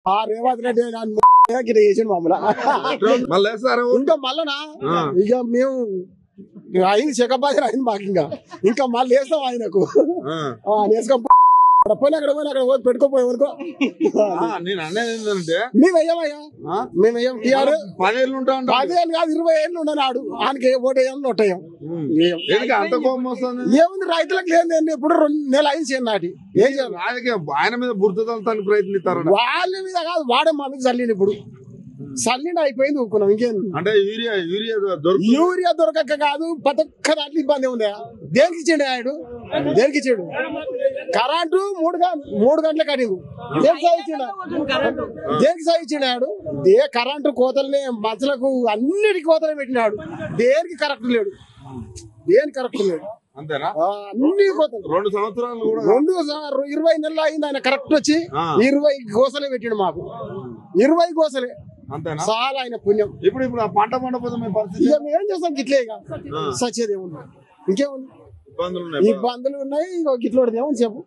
ఆ రేవంత్ రెడ్డి గిట్ట చేసిండు మామూలు ఇంకా మళ్ళనా ఇక మేము అయింది చెకపాజర్ అయింది మాకు ఇంకా మళ్ళీ వేస్తాం ఆయనకు వేసుకో పోయినా అక్కడ పోయినా అక్కడ పోయి పెట్టుకోపోయి వరకు నేను అనేది ఏంటంటే మేము వెయ్యమయ్యా మేము వెయ్యం 10 కాదు 20 ఏళ్ళు ఉండనాడు ఆయనకి ఓటేయం నోటేయం అంత కోపం వస్తుంది. ఏముంది రైతులకు లేదు ఇప్పుడు 2 నెలలు అయింది చేయనాటి ఏం చేయాలి ఆయన మీద బుర్తదానికి ప్రయత్నిస్తారు. వాళ్ళ మీద కాదు వాడే మా మీద చల్లిండు ఇప్పుడు చల్లిండు అయిపోయింది ఊరుకున్నాం ఇంకేం అంటే యూరియా దొరకక కాదు ప్రతి ఒక్క దాంట్లో ఇబ్బంది ఉందా దేనికి ఇచ్చాడు ఆయన దేనికి ఇచ్చాడు కరెంటు 3 గంటల కటింగ్ దేనికి సాగించాడు దేనికి సాగించాడు ఆడు కరెంటు కోతల్ని మచ్చలకు అన్నిటికీ కోతలు పెట్టినాడు దేనికి కరెక్ట్ లేడు దేనికి కరెక్ట్ లేడు అంతేనా అన్ని కోతలు 2 సంవత్సరాలు 20 నెలలు అయింది ఆయన కరెక్ట్ వచ్చి 20 గోసలే పెట్టిండు మాకు 20 గోసలే అంతేనా చాలా ఆయన పుణ్యం. ఇప్పుడు పంట పండపోతే ఇక మేమేం చేస్తాం గిట్లే ఇక సచ్చేది ఏముంది ఇంకేముంది ఇబ్బందులు ఉన్నాయి ఇక గిట్లోడిది ఏముంది చెప్పు.